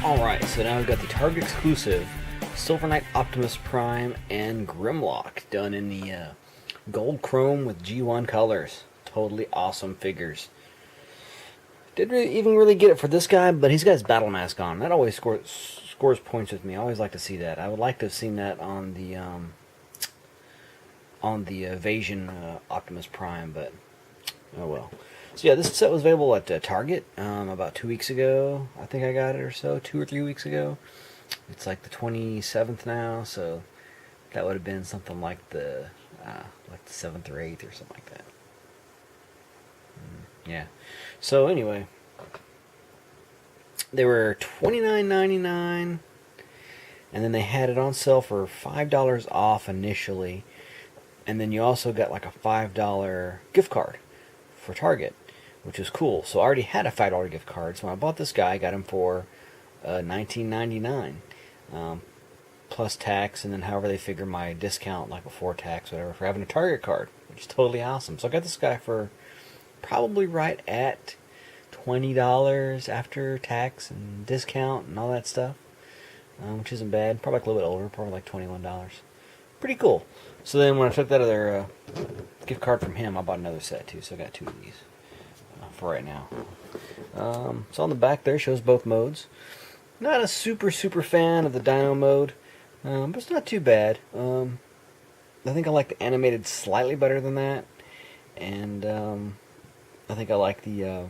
Alright, so now we've got the Target exclusive Silver Knight Optimus Prime and Grimlock done in the gold chrome with G1 colors. Totally awesome figures. Didn't even really get it for this guy, but he's got his battle mask on. That always scores points with me. I always like to see that. I would like to have seen that on the Evasion Optimus Prime, but oh well. So yeah, this set was available at Target about 2 weeks ago. I think I got it or so, 2 or 3 weeks ago. It's like the 27th now, so that would have been something like the 7th or 8th or something like that. Yeah. So anyway, they were $29.99, and then they had it on sale for $5 off initially, and then you also got like a $5 gift card for Target, which is cool. So I already had a $5 gift card, so when I bought this guy, I got him for $19.99 plus tax, and then however they figure my discount, like before tax, whatever, for having a Target card, which is totally awesome. So I got this guy for probably right at $20 after tax and discount and all that stuff, which isn't bad. Probably like a little bit older, probably like $21. Pretty cool. So then when I took that other gift card from him, I bought another set too, so I got 2 of these for right now. So on the back there shows both modes. Not a super fan of the Dino mode, but it's not too bad. I think I like the animated slightly better than that, and I think I like the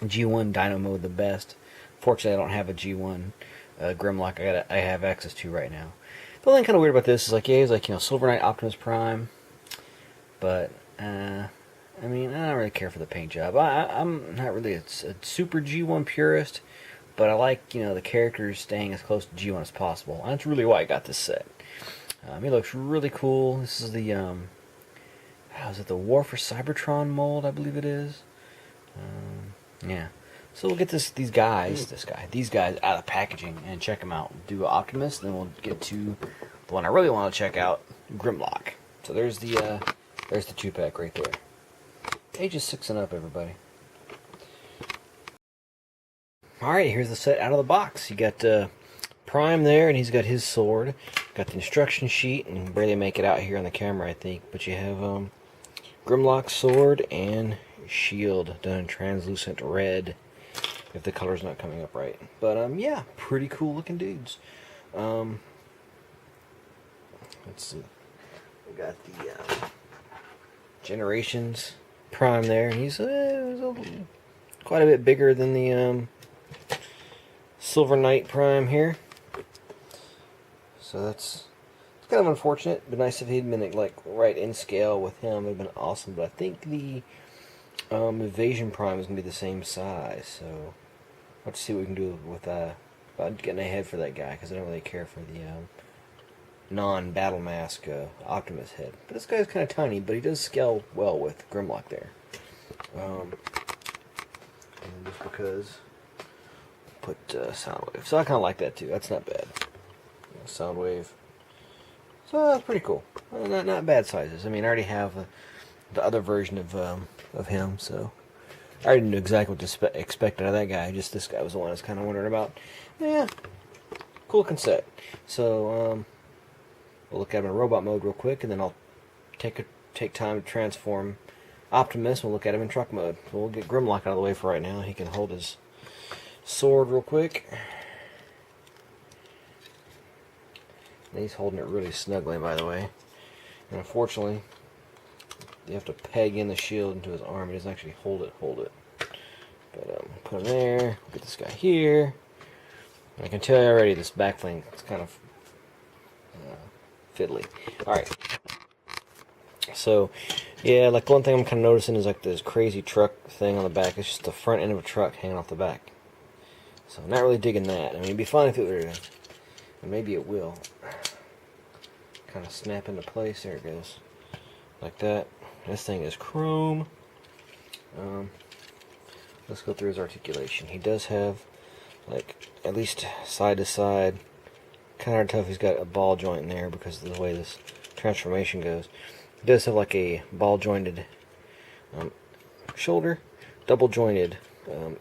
G1 Dino mode the best. Fortunately, I don't have a G1 Grimlock I have access to right now. The only thing kind of weird about this is like, yeah, he's like, Silver Knight Optimus Prime, but I mean, I don't really care for the paint job. I'm not really a super G1 purist, but I like, the characters staying as close to G1 as possible. And that's really why I got this set. He looks really cool. This is the is it the War for Cybertron mold? I believe it is. Yeah. So we'll get these guys out of the packaging and check them out. Do Optimus, then we'll get to the one I really want to check out, Grimlock. So there's the 2-pack right there. Ages 6 and up, everybody. Alright, here's the set out of the box. You got Prime there, and he's got his sword. Got the instruction sheet, and barely make it out here on the camera, I think. But you have Grimlock's sword and shield done in translucent red, if the color's not coming up right. But yeah, pretty cool looking dudes. Let's see. We got the Generations Prime there, and he's quite a bit bigger than the Silver Knight Prime here. So it's kind of unfortunate. It'd be nice if he'd been like right in scale with him. It'd been awesome. But I think the Evasion Prime is gonna be the same size. So let's see what we can do with about getting ahead for that guy, because I don't really care for the non-battle mask Optimus head. But this guy's kind of tiny, but he does scale well with Grimlock there. And just because put Soundwave, so I kind of like that too. That's not bad. Soundwave. So that's pretty cool. Not bad sizes. I mean, I already have the other version of him, so I already knew exactly what to expect out of that guy. Just this guy was the one I was kind of wondering about. Yeah, cool looking set. So we'll look at him in robot mode real quick, and then I'll take time to transform Optimus. We'll look at him in truck mode. So we'll get Grimlock out of the way for right now. He can hold his sword real quick. And he's holding it really snugly, by the way. And unfortunately, you have to peg in the shield into his arm. He doesn't actually hold it. But put him there. Get this guy here. And I can tell you already, this back fling is kind of fiddly. Alright. So, yeah, like one thing I'm kind of noticing is like this crazy truck thing on the back. It's just the front end of a truck hanging off the back. So I'm not really digging that. I mean, it'd be fun if it were, and maybe it will, kind of snap into place. There it goes. Like that. This thing is chrome. Let's go through his articulation. He does have, like, at least side to side, kind of hard to tell if he's got a ball joint in there because of the way this transformation goes. He does have like a ball jointed shoulder, double jointed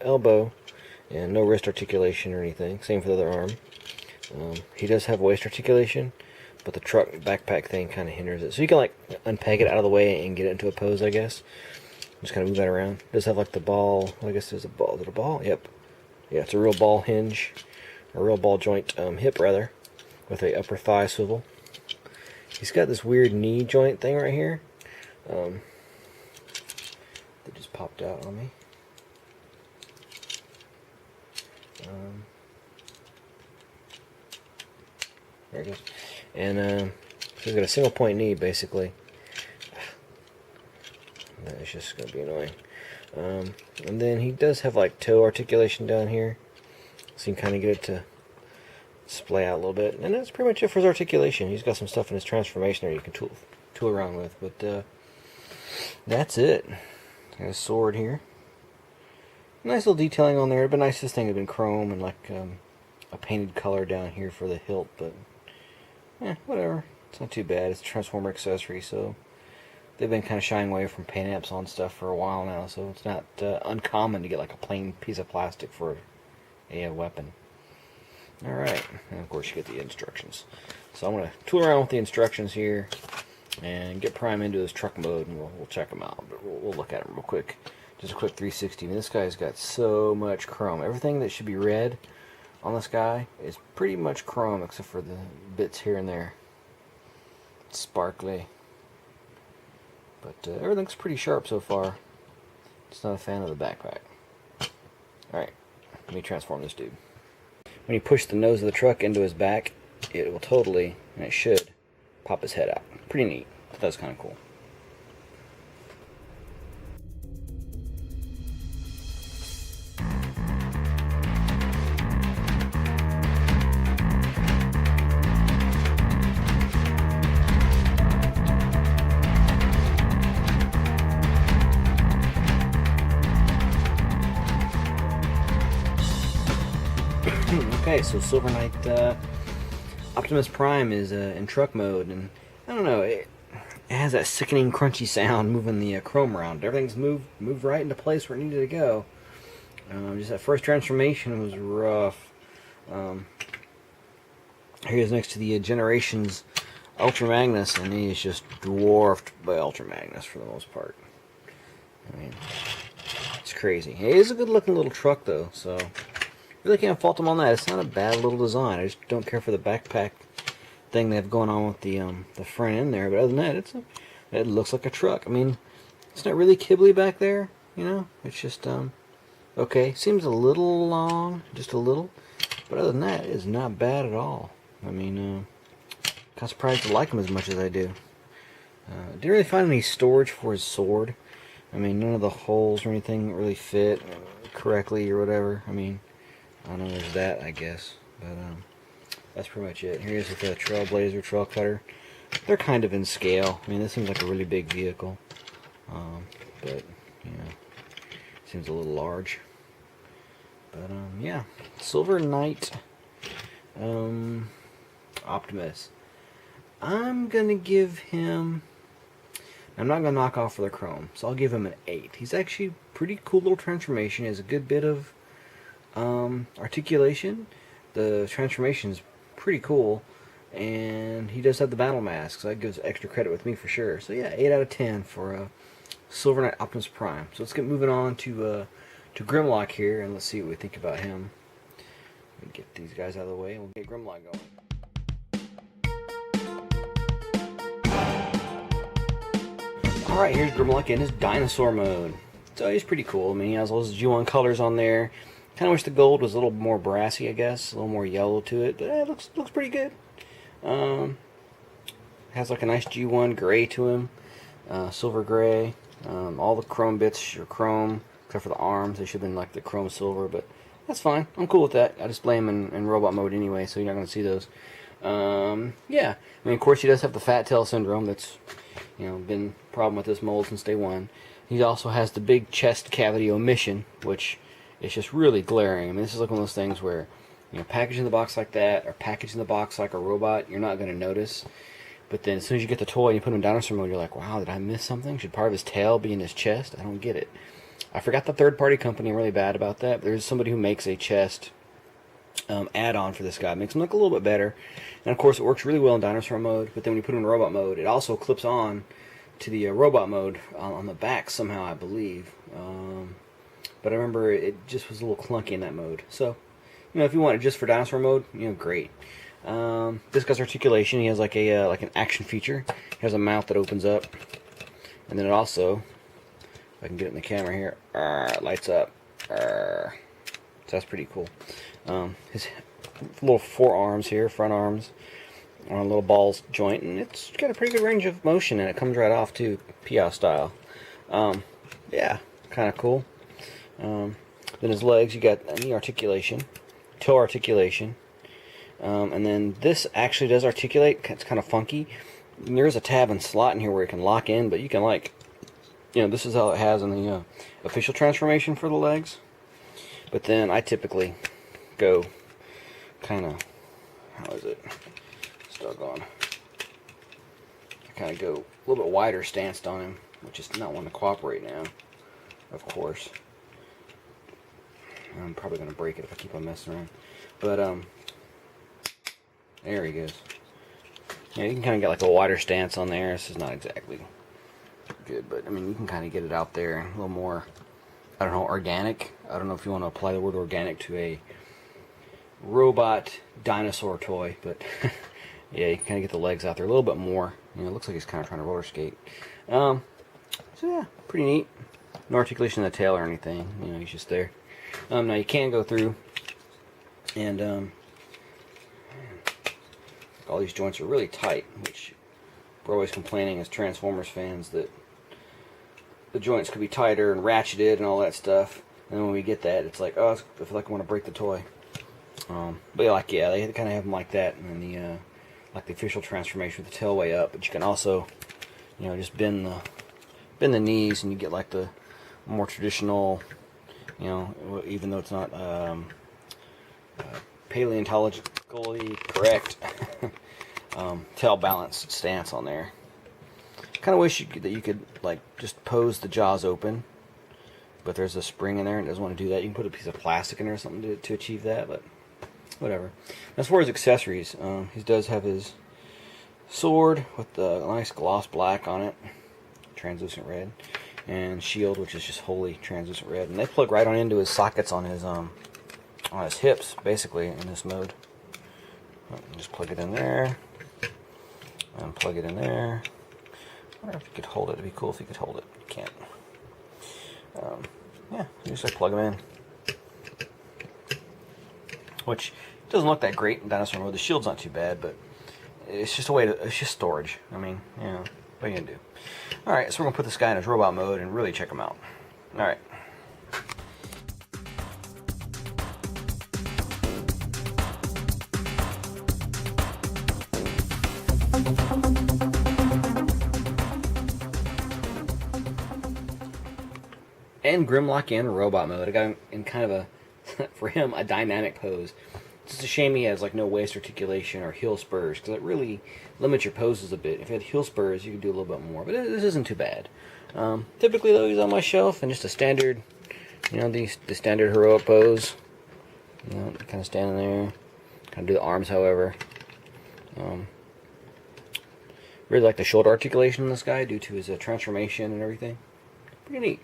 elbow, and no wrist articulation or anything. Same for the other arm. He does have waist articulation, but the truck backpack thing kind of hinders it. So you can like unpeg it out of the way and get it into a pose, I guess. Just kind of move that around. It does have like the ball. Well, I guess there's a ball. Is it a ball? Yep. Yeah, it's a real ball hinge, a real ball joint hip rather, with a upper thigh swivel. He's got this weird knee joint thing right here. That just popped out on me. There it goes. And so he's got a single point knee basically. That is just going to be annoying. And then he does have like toe articulation down here, so you can kind of get it to splay out a little bit. And that's pretty much it for his articulation. He's got some stuff in his transformation there you can tool around with, but that's it. Got a sword here. Nice little detailing on there. It'd been nice if this thing had been chrome and like a painted color down here for the hilt, but whatever. It's not too bad. It's a Transformer accessory, so they've been kind of shying away from paint apps on stuff for a while now, so it's not uncommon to get like a plain piece of plastic for a weapon. Alright, and of course you get the instructions. So I'm going to tool around with the instructions here and get Prime into his truck mode, and we'll check him out. But we'll look at him real quick. Just a quick 360. I mean, this guy's got so much chrome. Everything that should be red on this guy is pretty much chrome, except for the bits here and there. It's sparkly. But everything's pretty sharp so far. Just not a fan of the backpack. Alright, let me transform this dude. When you push the nose of the truck into his back, it will totally, and it should, pop his head out. Pretty neat. That's kind of cool. Okay, so Silver Knight Optimus Prime is in truck mode, and I don't know, it has that sickening crunchy sound moving the chrome around. Everything's moved right into place where it needed to go. Just that first transformation was rough. Here he is next to the Generations Ultra Magnus, and he is just dwarfed by Ultra Magnus for the most part. I mean, it's crazy. It is a good looking little truck though, so really can't fault them on that. It's not a bad little design. I just don't care for the backpack thing they have going on with the front end there. But other than that, it looks like a truck. I mean, it's not really kibbly back there, you know. It's just okay. Seems a little long, just a little. But other than that, it's not bad at all. I mean, kind of surprised to like him as much as I do. Didn't really find any storage for his sword. I mean, none of the holes or anything really fit correctly or whatever. I mean, I don't know, there's that, I guess, but that's pretty much it. Here he is with the Trailblazer Trail Cutter. They're kind of in scale. I mean, this seems like a really big vehicle, but you know, seems a little large. But yeah, Silver Knight Optimus. I'm gonna give him. I'm not gonna knock off for the chrome, so I'll give him an 8. He's actually pretty cool little transformation. He has a good bit of articulation. The transformation is pretty cool, and he does have the battle mask, so that gives extra credit with me for sure. So yeah, 8 out of 10 for Silver Knight Optimus Prime. So let's get moving on to Grimlock here, and let's see what we think about him. Let me get these guys out of the way, and we'll get Grimlock going. Alright, here's Grimlock in his dinosaur mode. So he's pretty cool. I mean, he has all those G1 colors on there. Kind of wish the gold was a little more brassy, I guess, a little more yellow to it, but it looks pretty good. Has like a nice G1 gray to him, silver gray. All the chrome bits are chrome, except for the arms. They should have been like the chrome silver, but that's fine. I'm cool with that. I display them in robot mode anyway, so you're not going to see those. Yeah, I mean, of course, he does have the fat tail syndrome. That's, you know, been a problem with this mold since day one. He also has the big chest cavity omission, which it's just really glaring. I mean, this is like one of those things where, you know, packaged in the box like that, or packaged in the box like a robot, you're not going to notice. But then as soon as you get the toy and you put him in dinosaur mode, you're like, wow, did I miss something? Should part of his tail be in his chest? I don't get it. I forgot the third-party company. I'm really bad about that. There's somebody who makes a chest add-on for this guy. It makes him look a little bit better. And of course, it works really well in dinosaur mode. But then when you put it in robot mode, it also clips on to the robot mode on the back somehow, I believe. But I remember it just was a little clunky in that mode. So, if you want it just for dinosaur mode, great. This guy's articulation, he has like an action feature. He has a mouth that opens up, and then it also, if I can get it in the camera here, it lights up. So that's pretty cool. His little forearms here, front arms, on a little balls joint, and it's got a pretty good range of motion, and it comes right off too, Piao style. Yeah, kind of cool. Then his legs, you got knee articulation, toe articulation, and then this actually does articulate. It's kind of funky. And there is a tab and slot in here where you can lock in, but you can this is how it has in the official transformation for the legs. But then I typically go kind of, how is it? Doggone. I kind of go a little bit wider stanced on him, which is not wanting to cooperate now, of course. I'm probably going to break it if I keep on messing around. But, there he goes. Yeah, you can kind of get like a wider stance on there. This is not exactly good, but I mean, you can kind of get it out there a little more, I don't know, organic. I don't know if you want to apply the word organic to a robot dinosaur toy, but yeah, you can kind of get the legs out there a little bit more. It looks like he's kind of trying to roller skate. So yeah, pretty neat. No articulation in the tail or anything. He's just there. Now you can go through and all these joints are really tight, which we're always complaining as Transformers fans that the joints could be tighter and ratcheted and all that stuff. And then when we get that, it's like, oh, I feel like I want to break the toy. But yeah, they kind of have them like that, and then like the official transformation with the tail way up. But you can also, just bend the knees, and you get like the more traditional, even though it's not paleontologically correct, tail balance stance on there. Kind of wish that you could like just pose the jaws open, but there's a spring in there and it doesn't want to do that. You can put a piece of plastic in there or something to achieve that, but whatever. As far as accessories, he does have his sword with the nice gloss black on it, translucent red, and shield, which is just wholly translucent red. And they plug right on into his sockets on his hips, basically, in this mode. Just plug it in there, and plug it in there. I wonder if you could hold it. It'd be cool if you could hold it. You can't. Yeah, you just plug them in. Which doesn't look that great in dinosaur mode. The shield's not too bad, but it's just a way to, it's just storage. I mean, what are you gonna do? Alright, so we're gonna put this guy in his robot mode and really check him out. Alright. And Grimlock in robot mode. I got him in kind of a, for him, a dynamic pose. It's just a shame he has like no waist articulation or heel spurs, because it really limits your poses a bit. If you had heel spurs, you could do a little bit more, but this isn't too bad. Typically though, he's on my shelf and just a standard, the standard heroic pose. Kind of standing there, kind of do the arms, however. Really like the shoulder articulation in this guy due to his transformation and everything. Pretty neat.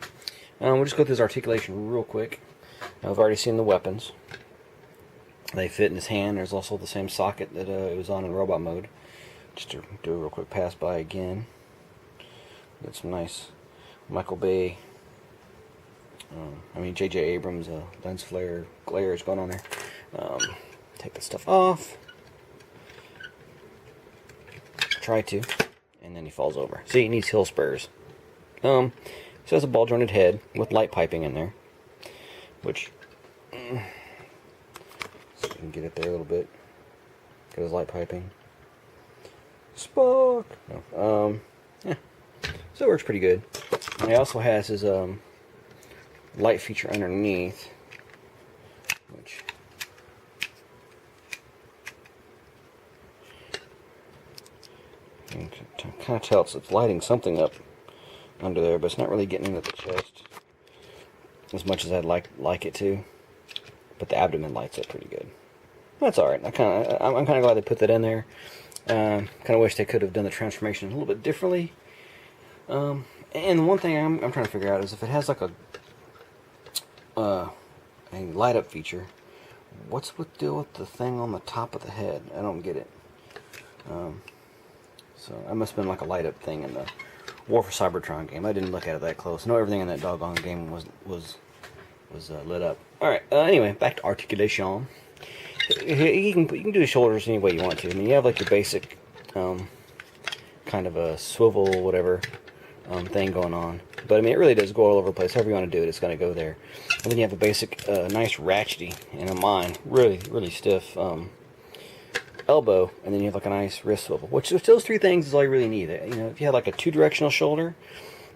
We'll just go through his articulation real quick. Now, I've already seen the weapons. They fit in his hand. There's also the same socket that it was on in robot mode. Just to do a real quick pass by again. Got some nice Michael Bay, J.J. Abrams lens flare glares going on there. Take that stuff off. Try to. And then he falls over. See, he needs heel spurs. So it has a ball jointed head with light piping in there, which, so you can get it there a little bit. Get his light piping. Spock! No, yeah. So it works pretty good. And he also has his light feature underneath, which you can kind of tell it's lighting something up under there, but it's not really getting into the chest. as much as I'd like it to. But the abdomen lights up pretty good. That's all right. I'm kind of glad they put that in there. Kind of wish they could have done the transformation a little bit differently. And one thing I'm trying to figure out is if it has like a light up feature, what's with deal with the thing on the top of the head? I don't get it. So that must have been like a light up thing in the War for Cybertron game. I didn't look at it that close. I know everything in that doggone game was lit up. All right. Anyway, back to articulation. You can do the shoulders any way you want to. I mean, you have like your basic kind of a swivel whatever thing going on. But I mean, it really does go all over the place. However you want to do it, it's going to go there. And then you have a basic, nice ratchety, and a mine, really stiff elbow, and then you have like a nice wrist swivel. Which those three things is all you really need. You know, if you had like a two-directional shoulder,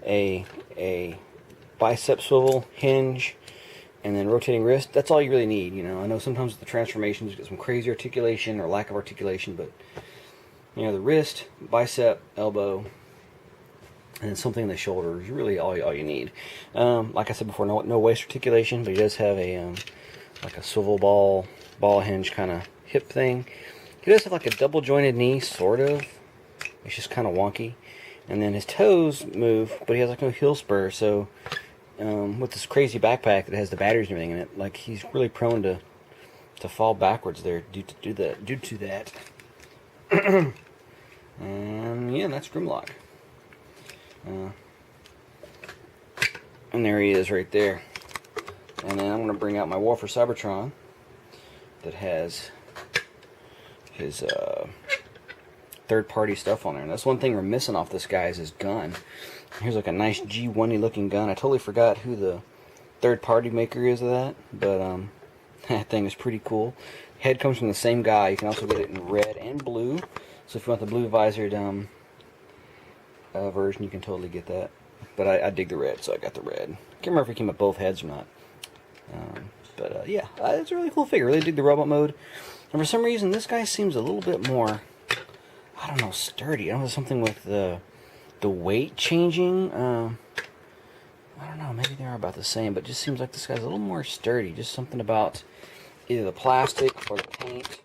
a bicep swivel, hinge, and then rotating wrist, that's all you really need. You know, I know sometimes with the transformations you get some crazy articulation or lack of articulation, but you know, the wrist, bicep, elbow, and then something in the shoulder is really all you need. Like I said before, no waist articulation, but he does have a like a swivel ball hinge kind of hip thing. He does have like a double jointed knee, sort of. It's just kind of wonky. And then his toes move, but he has like no heel spur, so with this crazy backpack that has the batteries and everything in it, like he's really prone to fall backwards there due to that. And yeah, that's Grimlock. And there he is right there. And then I'm going to bring out my War for Cybertron that has his third-party stuff on there. And that's one thing we're missing off this guy is his gun. Here's like a nice G1-y looking gun. I totally forgot who the third-party maker is of that, but that thing is pretty cool. Head comes from the same guy. You can also get it in red and blue. So if you want the blue visored version, you can totally get that. But I dig the red, so I got the red. Can't remember if it came with both heads or not. Yeah, it's a really cool figure. Really dig the robot mode. And for some reason, this guy seems a little bit more, I don't know, sturdy. I don't know, something with the weight changing. I don't know, maybe they're about the same, but it just seems like this guy's a little more sturdy. Just something about either the plastic or the paint,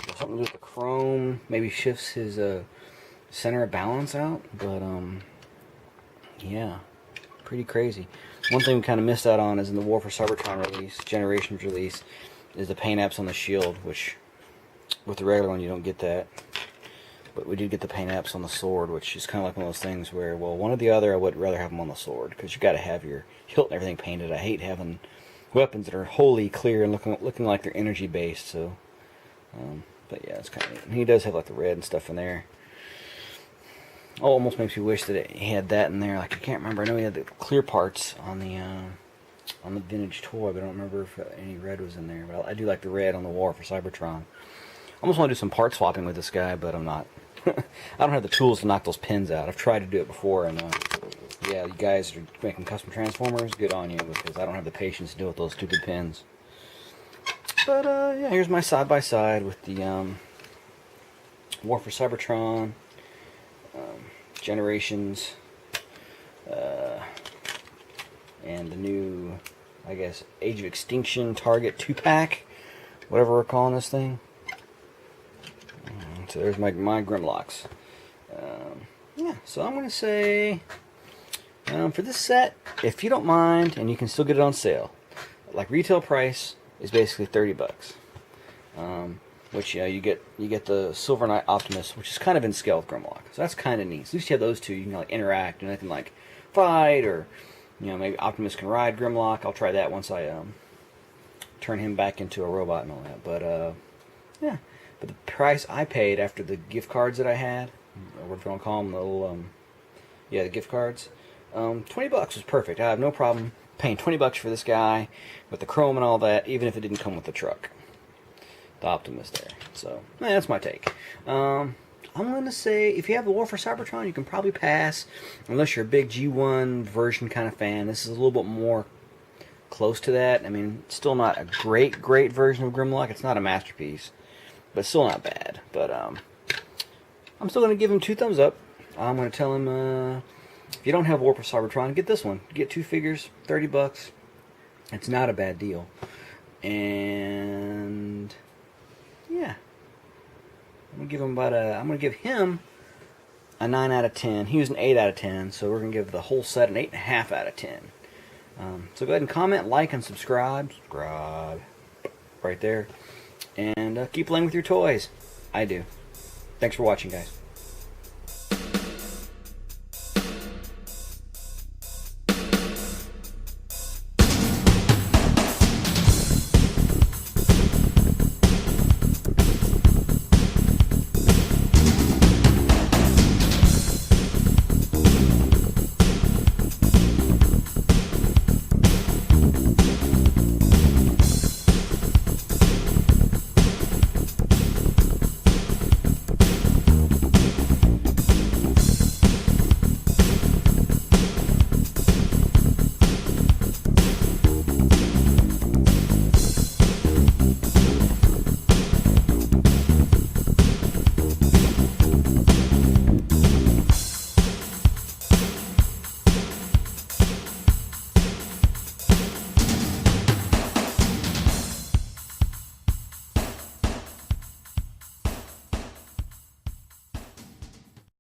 or something to do with the chrome. Maybe shifts his center of balance out, but yeah, pretty crazy. One thing we kind of missed out on is in the War for Cybertron release, Generations release, is the paint apps on the shield, which with the regular one you don't get that. But we did get the paint apps on the sword, which is kind of like one of those things where, well, one or the other, I would rather have them on the sword, because you got to have your hilt and everything painted. I hate having weapons that are wholly clear and looking like they're energy based. So, but yeah, it's kind of neat. And he does have like the red and stuff in there. Oh, almost makes me wish that he had that in there. Like, I can't remember. I know he had the clear parts on the vintage toy, but I don't remember if any red was in there. But I do like the red on the War for Cybertron. I almost want to do some part swapping with this guy, but I'm not. I don't have the tools to knock those pins out. I've tried to do it before, and yeah, you guys are making custom Transformers, good on you, because I don't have the patience to deal with those stupid pins. But yeah, here's my side-by-side with the War for Cybertron, Generations, and the new, I guess, Age of Extinction Target 2-pack, whatever we're calling this thing. So there's my Grimlocks. Yeah, so I'm going to say, for this set, if you don't mind, and you can still get it on sale, like retail price is basically $30. Which you get the Silver Knight Optimus, which is kind of in scale with Grimlock. So that's kind of neat. So at least you have those two. You can like interact and anything like fight, or maybe Optimus can ride Grimlock. I'll try that once I turn him back into a robot and all that. But yeah. But the price I paid after the gift cards that I had, or what you want to call them, the little, yeah, the gift cards, $20 was perfect. I have no problem paying $20 for this guy with the chrome and all that, even if it didn't come with the truck, the Optimus there. So, that's my take. I'm going to say, if you have the War for Cybertron, you can probably pass, unless you're a big G1 version kind of fan. This is a little bit more close to that. I mean, still not a great version of Grimlock. It's not a masterpiece, but still not bad. But I'm still going to give him 2 thumbs up. I'm going to tell him, if you don't have War for Cybertron, get this one. Get 2 figures, $30. It's not a bad deal. And yeah, I'm gonna give him a 9 out of 10. He was an 8 out of 10, so we're gonna give the whole set an 8.5 out of 10. So go ahead and comment, like, and subscribe. Subscribe right there, and keep playing with your toys. I do. Thanks for watching, guys.